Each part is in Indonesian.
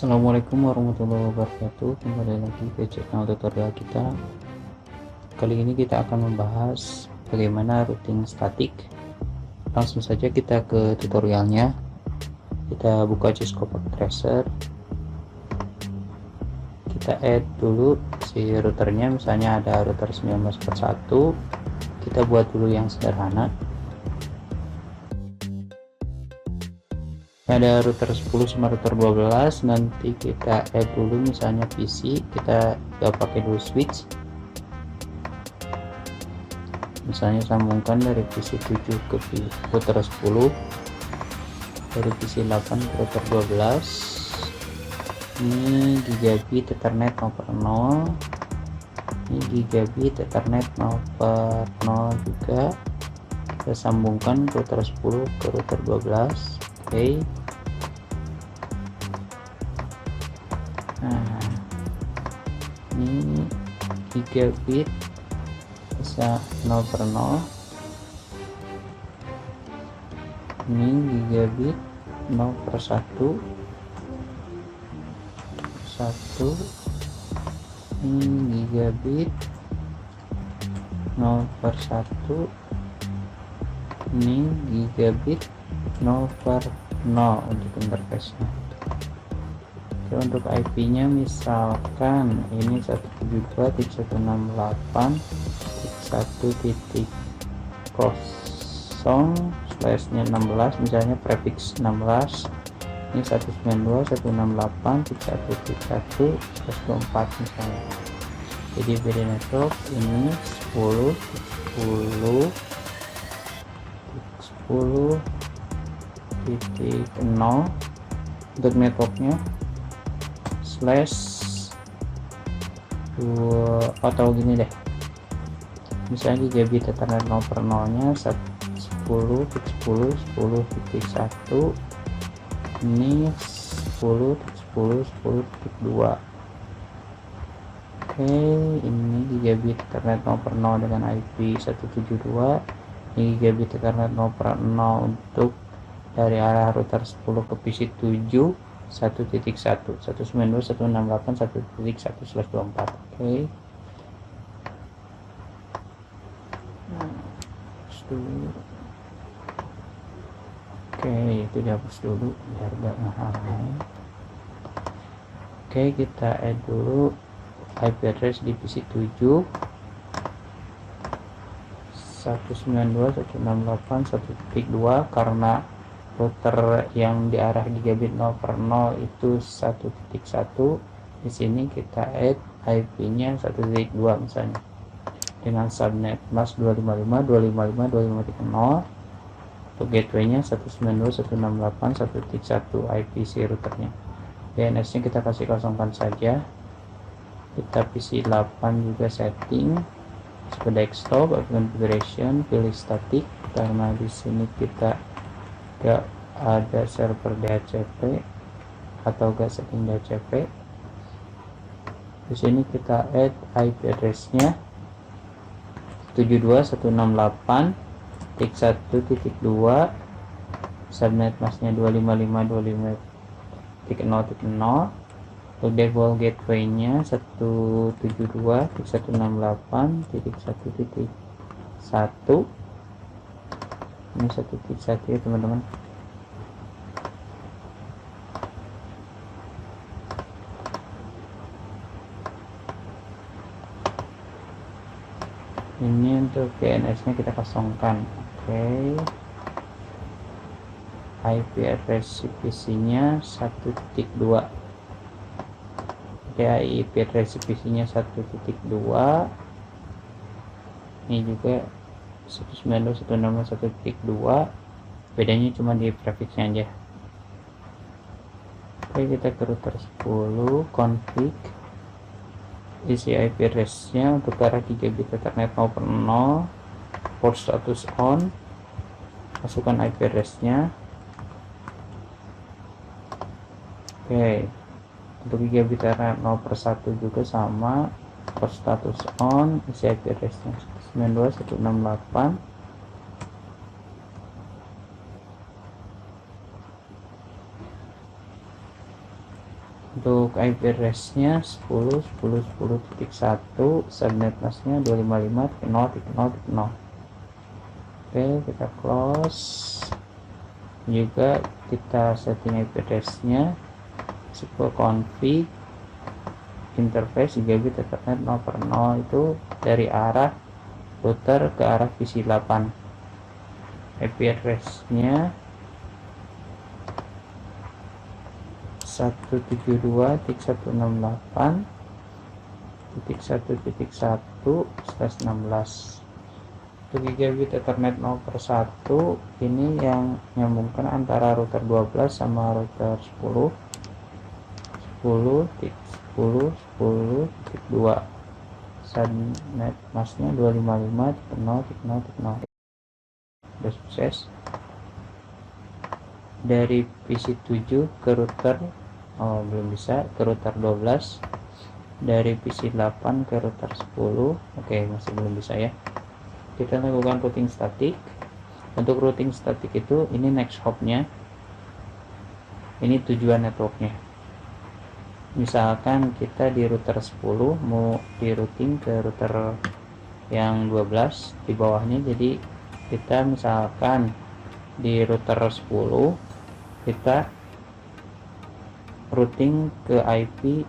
Assalamualaikum warahmatullahi wabarakatuh. Kembali lagi ke channel tutorial kita. Kali ini kita akan membahas bagaimana routing statik. Langsung saja kita ke tutorialnya. Kita buka Cisco Tracer. Kita add dulu si routernya, misalnya ada router 19/1. Kita buat dulu yang sederhana. Ada router 10 sama router 12. Nanti kita add dulu misalnya PC, kita pakai dulu switch, misalnya sambungkan dari PC 7 ke router 10, dari PC 8 ke router 12. Ini gigabit Ethernet 0/0, ini gigabit Ethernet 0/0 juga. Kita sambungkan router 10 ke router 12. Oke. Nah, ini gigabit bisa 0/0, ini gigabit 0/1, ini gigabit 0/1, ini gigabit 0/0 untuk interface-nya. Untuk IP-nya misalkan ini 172.168.1.0/16, misalnya prefix 16. Ini 192.168.1.1/124 misalnya. Jadi BD network ini 10.10.0 untuk networknya, atau gini deh, misalnya gigabit Ethernet 0/0 nya 10.10.10.1, ini 10.10.10.2. Oke, ini gigabit Ethernet 0/0 dengan IP 172. Ini gigabit Ethernet 0/0 untuk dari arah router 10 ke PC 7 1.1 192.168.1.1/24. Oke. Oke, itu dihapus dulu biar gak ngehalangi. Oke, kita add dulu IP address di PC 7 192.168.1.2, karena router yang di arah gigabit 0/0 itu 1.1. Di sini kita add IP-nya 1.2 misalnya dengan subnet mask 255.255.255.0. Untuk gateway-nya 192.168.1.1 IP si routernya. DNS-nya kita kasih kosongkan saja. Kita PC 8 juga setting ke desktop, configuration, pilih static, karena di sini kita gak ada server DHCP atau gak setting DHCP. Di sini kita add IP address-nya 72.168.1.2, subnet masknya 255.255.0.0. Untuk default gateway-nya 172.168.1.1. Ini 1.1 ya teman-teman. Ini untuk DNS-nya kita kosongkan. Oke. IP address PC-nya 1.2. Oke, IP address PC-nya 1.2. Ini juga 192.168.1.2. bedanya cuma di prefixnya aja. Oke, kita ke router 10, config, isi IP address-nya untuk arah gigabit Ethernet 0/0, port status on, masukkan IP address-nya. Oke, untuk gigabit Ethernet 0/1 juga sama, port status on, isi IP address-nya 192.168. Untuk IP address nya 10.10.10.1, subnet masknya 255.0.0.0. Oke, kita close. Juga kita setting IP address nya SQL config interface gigabit ethernet 0/0, itu dari arah router ke arah PC 8. IP address nya 172.168.1.1/16. Untuk gigabit ethernet 0/1 ini yang menyambungkan antara router 12 sama router 10.10.10.2. subnet masknya 255.0.0.0. Sudah sukses. Dari PC 7 ke router, belum bisa, ke router 12. Dari PC 8 ke router 10, oke, masih belum bisa ya. Kita lakukan routing statik. Untuk routing statik itu ini next hop-nya, ini tujuan networknya. Misalkan kita di router 10 mau di routing ke router yang 12 di bawahnya, jadi kita misalkan di router 10 kita routing ke IP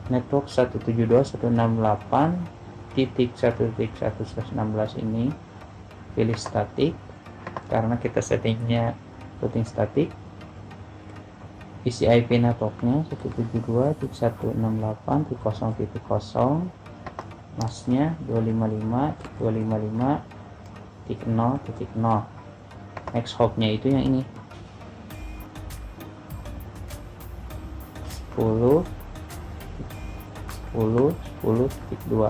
network 172.168.1.1/16 ini, pilih statik karena kita settingnya routing statik. Isi IP networknya 172.168.0.0, masknya 255.255.0.0. next hopnya itu yang ini 10.10.10.2,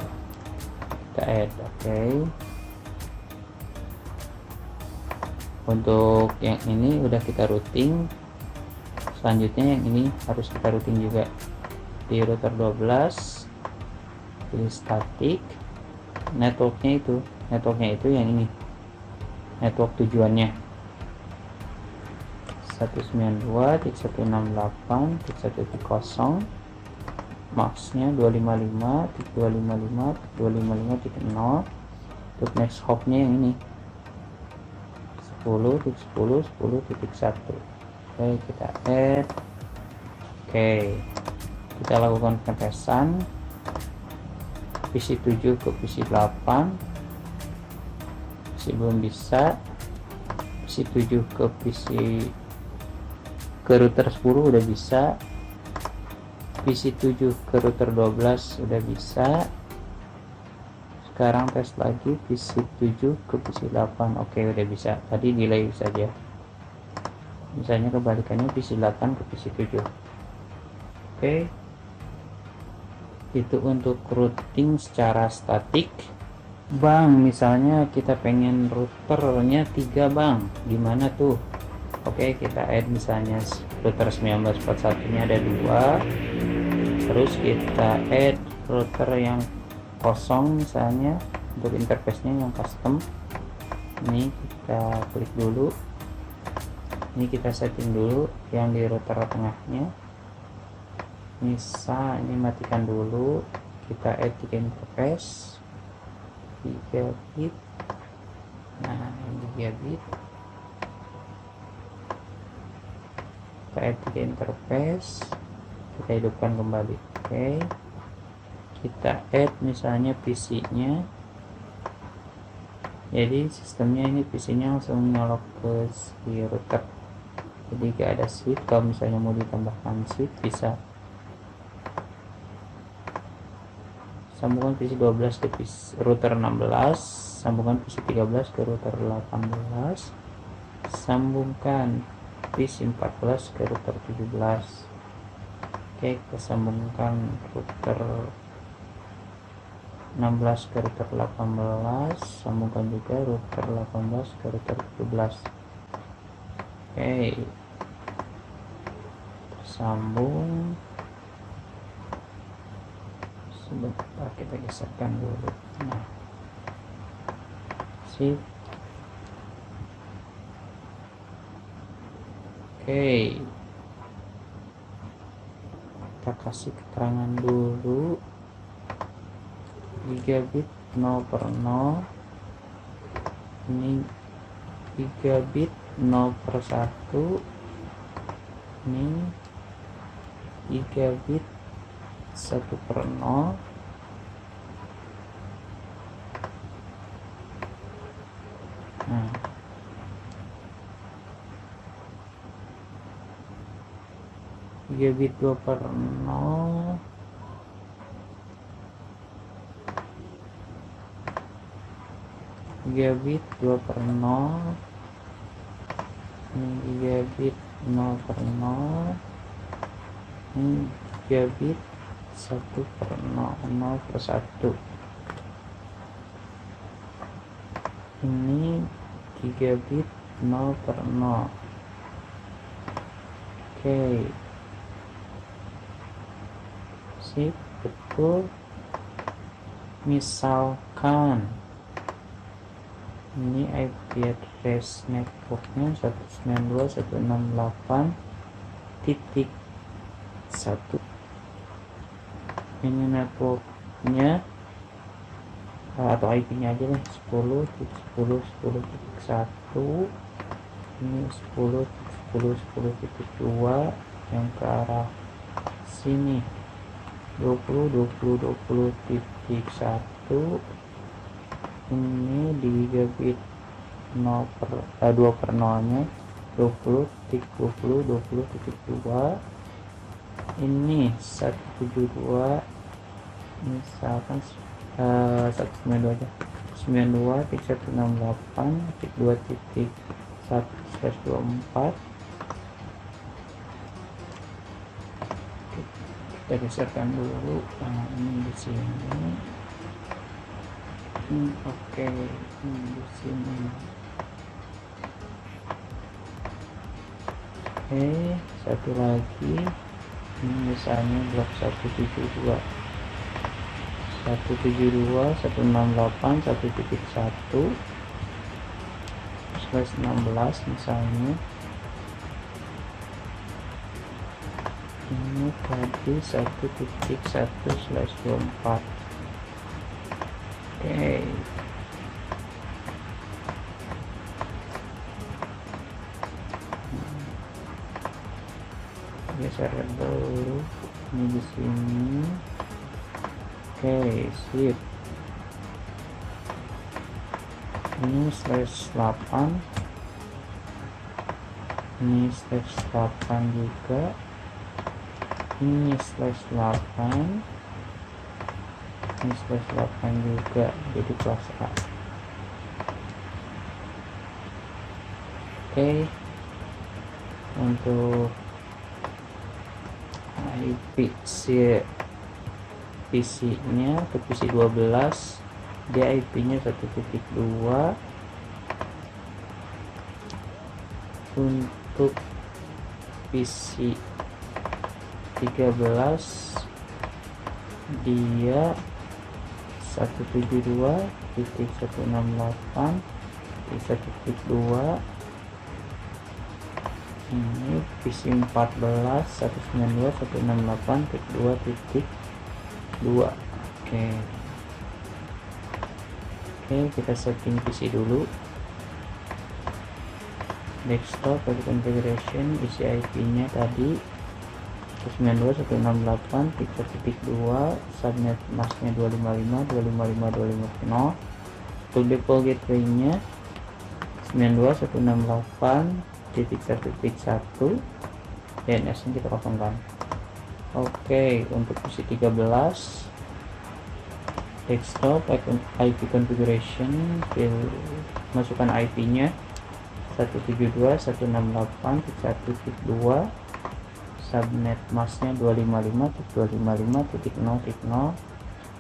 kita add. Oke. Untuk yang ini udah kita routing. Selanjutnya yang ini harus kita routing juga di router 12, pilih statik. Networknya itu yang ini, network tujuannya 192.168.1.0, maksnya 255.255.255.0. untuk next hopnya yang ini 10.10.10.1. Oke, kita add. Oke, kita lakukan pengetesan PC 7 ke PC 8, masih belum bisa. PC 7 ke router 10 udah bisa. PC 7 ke router 12 udah bisa. Sekarang tes lagi PC 7 ke PC 8. Oke, udah bisa. Tadi delay saja. Misalnya kebalikannya PC 8 ke PC 7. Oke. Itu untuk routing secara statik. Bang, misalnya kita pengen routernya 3 bang, gimana tuh? Oke, kita add misalnya router 1941 nya ada 2. Terus kita add router yang kosong misalnya, untuk interface-nya yang custom. Ini kita klik dulu. Ini kita setting dulu yang di router tengahnya. Misal ini matikan dulu. Kita add 3 interface 3 bit. Nah, ini 3 bit. Kita add 3 interface. Kita hidupkan kembali. Oke. Kita add misalnya PC-nya. Jadi sistemnya ini PC-nya langsung nyolok ke si router. Jadi gak ada switch. Kalau misalnya mau ditambahkan switch bisa. Sambungkan PC 12 ke PC router 16, sambungkan PC 13 ke router 18, sambungkan PC 14 ke router 17. Oke, kita sambungkan router 16 ke router 18, sambungkan juga router 18 ke router 17. Oke, tersambung. Sebentar, kita geserkan dulu. Nah, sip. Oke, kita kasih keterangan dulu. Gigabit 0/0, ini gigabit 0/1, ini gigabit 1/0. Nah, gigabit 2/0, gigabit 2/0, ini gigabit 0/0, ini gigabit 1/0, 0/1, ini gigabit 0/0. Oke, sip, betul. Misalkan ini IP address networknya 192.168.1. ini networknya atau IP-nya aja lah 10.10.10.1. ini 10.10.10.2 yang ke arah sini 20.20.20.1. ini di gigabit 2/0 nya 20.20.20.2. ini 172, misalkan 192 aja, 92.168.2.1/24. kita geserkan dulu. Nah, ini di sini. Oke, ini di sini. Oke, satu lagi. Ini misalnya blok 172 168.1.1/16 misalnya. Ini tadi 1.1/24. Oke, geser dulu ini di sini. Oke, sip. Ini /8, ini /8 juga, ini /8, ini /8 juga, jadi kelas A. Oke, untuk IP PC-nya ke PC 12, dia IP-nya 1.2. untuk PC 13 dia 172.168.1.2. ini PC 14 192.168.2.2. Oke, kita setting PC dulu. Desktop pada configuration, isi IP-nya tadi 192.168.3.2, subnet masknya 255.255.250. Untuk default gateway-nya 92.168.1.1, DNS-nya kita kosongkan. Oke, untuk PC 13 desktop IP configuration, masukkan IP-nya 172.168.1.2, subnet masknya 255.255.0.0,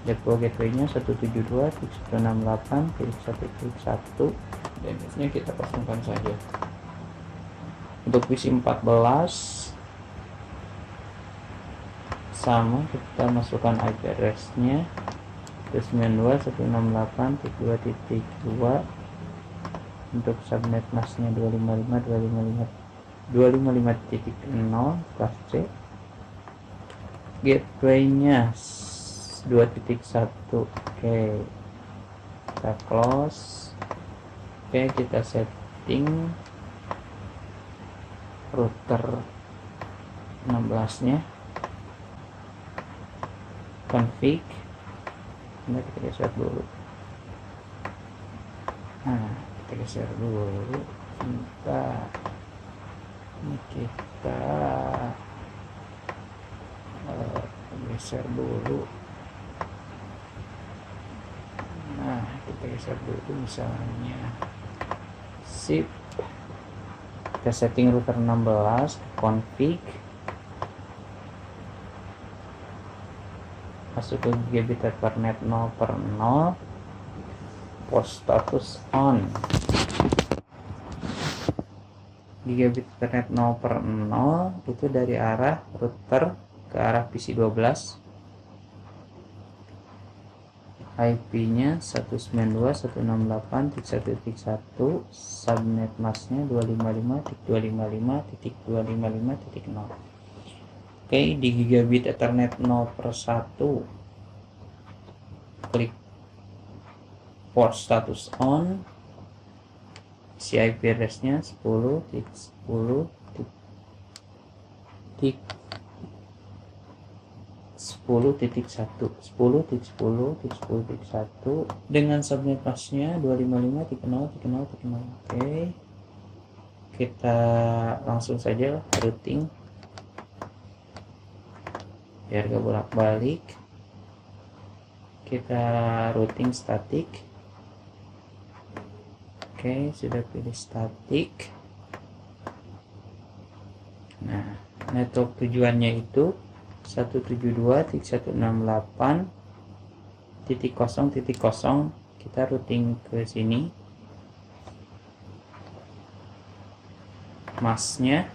default gateway-nya 172.168.1.1, DNS-nya kita kosongkan saja. Untuk PC 14 sama, kita masukkan IP address-nya 92.168.2.2, untuk subnet masknya 255.0 kelas C. gateway-nya 2.1. Oke, kita close. Oke, kita setting router 16 nya, config. Nah, kita geser dulu. Nah, kita geser dulu. Ini kita geser dulu. Nah, kita geser dulu misalnya. Sip. Kita setting router 16, config. Masuk ke gigabit ethernet 0/0, post status on. Gigabit ethernet 0/0 itu dari arah router ke arah PC 12. IP-nya 192.168.1.1, subnet masknya 255.255.255.0. Oke, di gigabit ethernet 0/1 klik port status on, isi IP address-nya 10.10.1 dengan subnet masknya 255.0.0.0. Oke, kita langsung saja routing biar gak bolak-balik. Kita routing static. Oke, sudah pilih static. Nah, network tujuannya itu 172.168.0.0. Kita routing ke sini. Masknya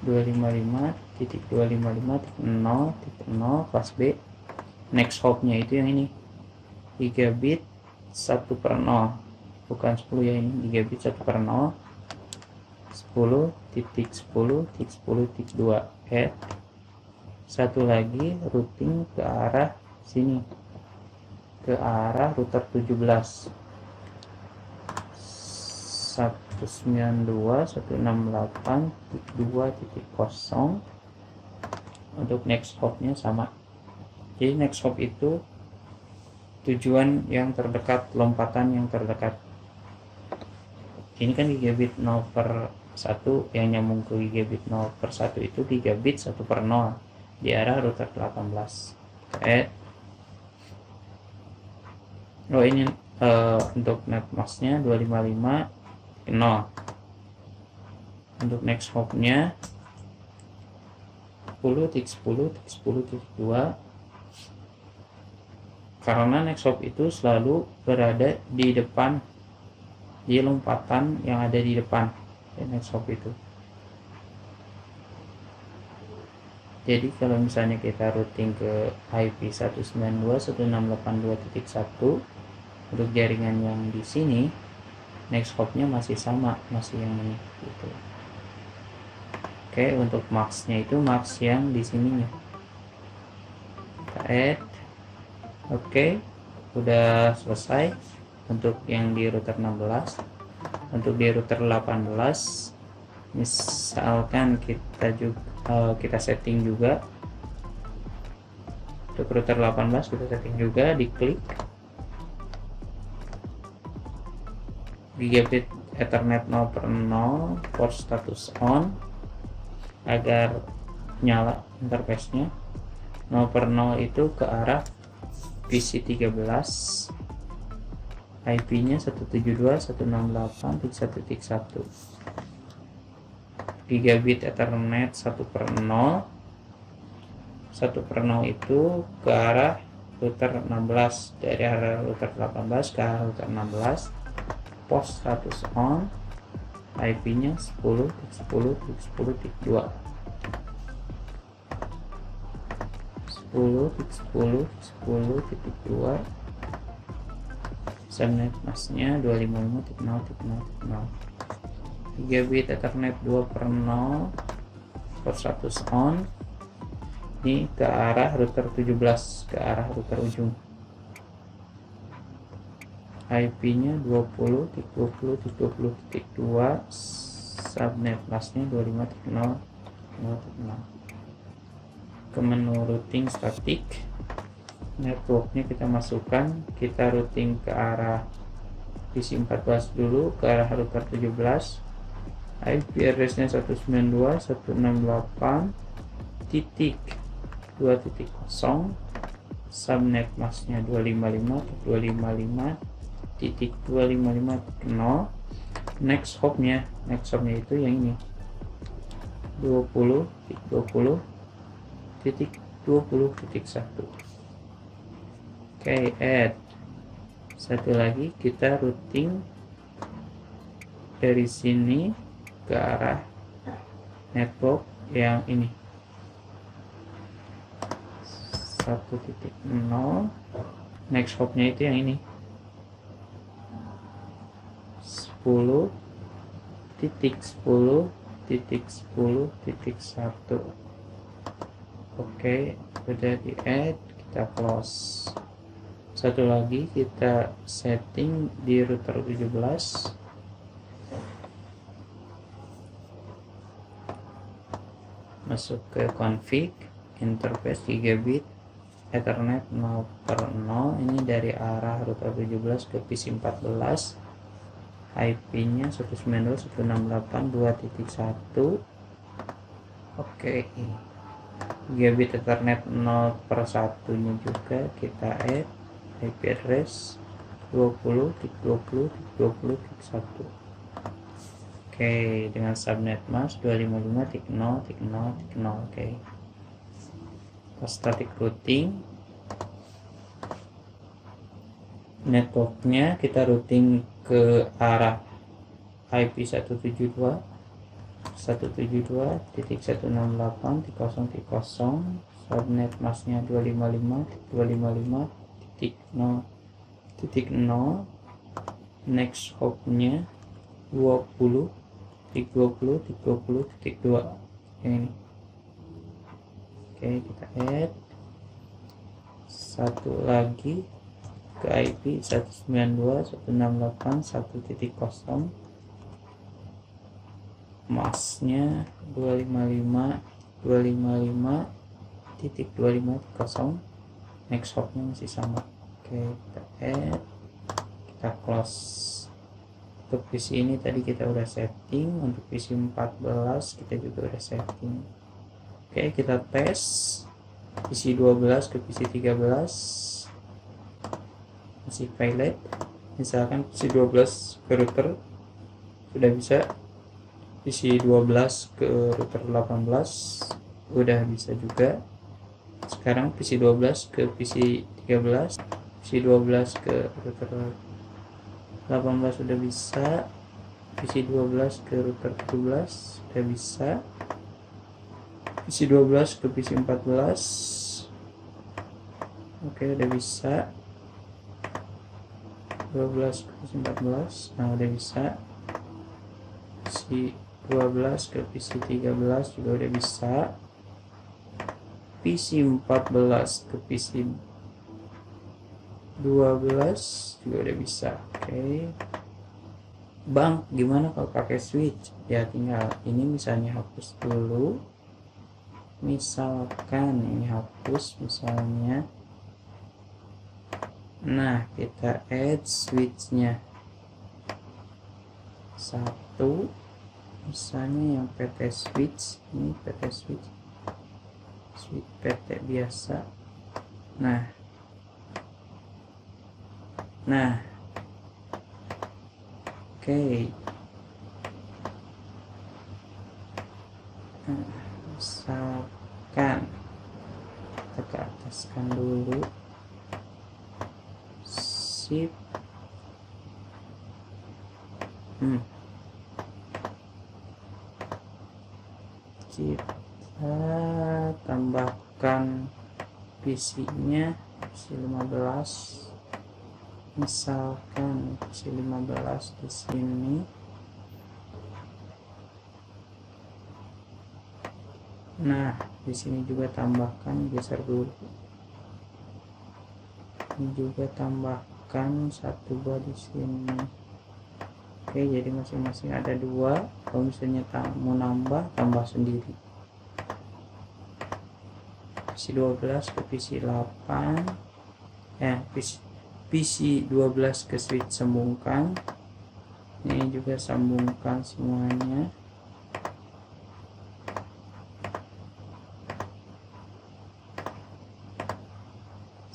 255.255.0.0 kelas B. Next hop-nya itu yang ini, gigabit 1/0, bukan 10 ya, ini gigabit 1/0, 10.10.10.2. add satu lagi routing ke arah sini, ke arah router 17 192.168.2.0. untuk next hop-nya sama. Jadi next hop itu tujuan yang terdekat, lompatan yang terdekat. Ini kan gigabit 0/1 yang nyambung ke gigabit 0/1 itu gigabit 1/0 di arah router 18. Oh, ini untuk net masknya 255.0. Untuk next hop-nya 10.10.10.2. Karena next hop itu selalu berada di depan, di lompatan yang ada di depan next hop itu. Jadi kalau misalnya kita routing ke IP 192.168.2.1 untuk jaringan yang di sini, next hop-nya masih sama, masih yang ini gitu. Oke, untuk max-nya itu max yang di sininya. Kita add. Oke, udah selesai untuk yang di router 16. Untuk di router 18, misalkan kita setting juga untuk router 18, kita setting juga, diklik gigabit ethernet 0/0, port status on agar nyala interface-nya. 0/0 itu ke arah PC 13, IP-nya 172.168.1.1. Gigabit Ethernet 1/0. 1/0 itu ke arah router 16, dari arah router 18 ke arah router 16. Post status on, IP-nya 10.10.10.2. 10.10.10.2. Subnet masknya 255.0.0.0. Gigabit Ethernet 2/0, port status on, ini ke arah router 17, ke arah router ujung. IP-nya 20.20.20.2, subnet masknya 25.0.0.0. Ke menu routing statik, networknya kita masukkan, kita routing ke arah PC 14 dulu, ke arah router 17. IP address-nya 192.168.2.0, subnet masknya 255.255.255.0. next hopnya itu yang ini 20.20.20.1. Oke, add satu lagi, kita routing dari sini ke arah network yang ini 1.0. next hopnya itu yang ini 10.10.10.1. Oke, udah di add, kita close. Satu lagi kita setting di router 17. Masuk ke config, interface gigabit Ethernet 0/0. Ini dari arah router 17 ke PC 14. IP-nya 192.168.2.1. Oke, gigabit Ethernet 0/1 nya juga kita add, IP address 20.20.20.1. Oke, dengan subnet mask 255.0.0.0. Oke, static routing, networknya kita routing ke arah IP 172.168.0.0.0, subnet masknya 255.255.0.0, next hopnya 20.20.20.2 ini. Oke, kita add satu lagi ke IP 192.168.1.0, masknya 255.255.250, next hopnya masih sama. Oke, kita add, kita close. Untuk PC ini tadi kita udah setting, untuk PC 14 kita juga udah setting. Oke, kita tes PC 12 ke PC 13 masih pilot. Misalkan PC 12 ke router sudah bisa, PC 12 ke router 18 udah bisa juga. Sekarang PC 12 ke PC 13, PC 12 ke router 18 sudah bisa, PC 12 ke router 17 sudah bisa, PC 12 ke PC 14 oke udah bisa, 12 ke PC 14 nah udah bisa, PC 12 ke PC 13 juga udah bisa, PC 14 ke PC 12 juga udah bisa. Oke, Bang, gimana kalau pakai switch? Ya tinggal ini misalnya hapus dulu, misalkan ini hapus misalnya. Nah, kita add switchnya satu, misalnya yang PT switch, ini PT switch PT biasa. Nah oke, misalkan kita ke ataskan dulu, sip, kita tambahkan PC nya PC 15, misalkan PC 15 di sini Nah, di sini juga tambahkan, geser dulu. Ini juga tambahkan 1 buah di sini. Oke, jadi masing-masing ada 2. Kalau misalnya mau nambah, tambah sendiri. PC 12 ke PC 8. PC 12 ke switch sambungkan. Ini juga sambungkan semuanya.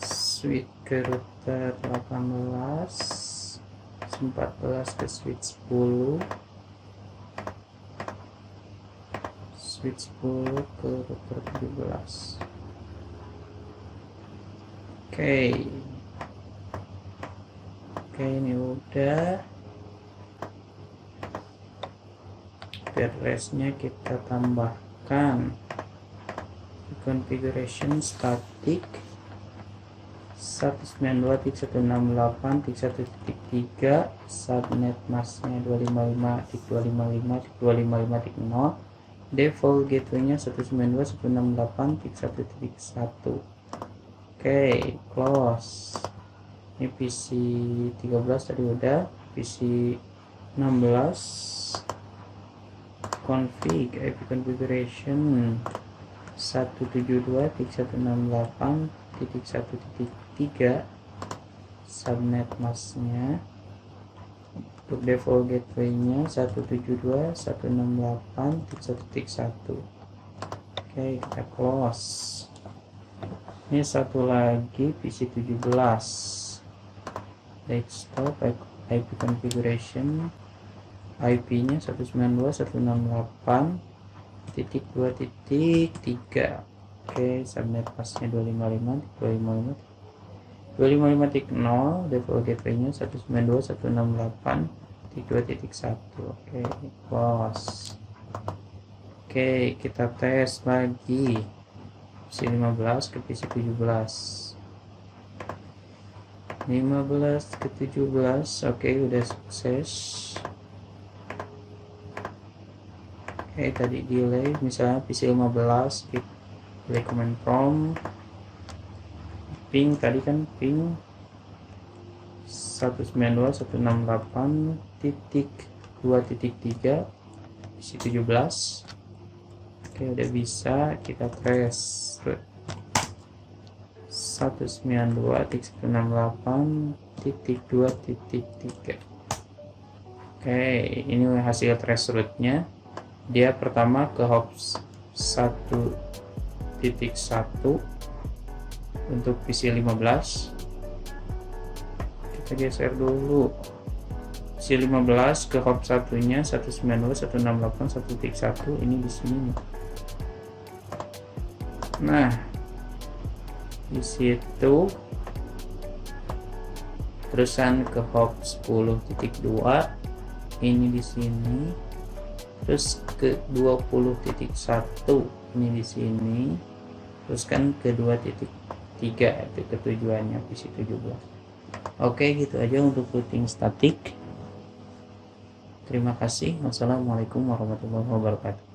Switch ke router 18, 14 ke switch 10, switch 10 ke router 17. Oke, ini udah. Address-nya kita tambahkan. Configuration static 192.168.1.3, subnet masknya 255.255.255.0, default gateway-nya 192.168.1.1. Oke, close. Ini PC 13 tadi udah, PC 16 config IP configuration 172.168.1.3, subnet masknya. Untuk default gateway-nya 172.168.1.1. Oke, kita close. Ini satu lagi PC 17 desktop IP configuration, IP-nya 192.168.2.3. Oke, subnet masknya 255.255.0, default gateway-nya 192.168.2.1. Oke, close. Oke, kita tes lagi PC 15 ke PC 17. 15 ke 17. Oke, udah sukses. Oke, tadi delay misalnya PC 15 delay command prompt, ping tadi kan ping 192.168.2.3 PC 17. Oke, udah bisa. Kita trace 192.168.2.3. Oke, ini hasil trace route-nya. Dia pertama ke hops 1.1 untuk PC 15. Kita geser dulu. PC 15 ke hop satunya 192.168.1.1 ini di sini. Nah, di situ terusan ke hop 10.2 ini di sini, terus ke 20.1 ini di sini, terus kan ke 2.3 itu ketujuannya PC 17. Oke, gitu aja untuk routing statik. Terima kasih. Wassalamualaikum warahmatullahi wabarakatuh.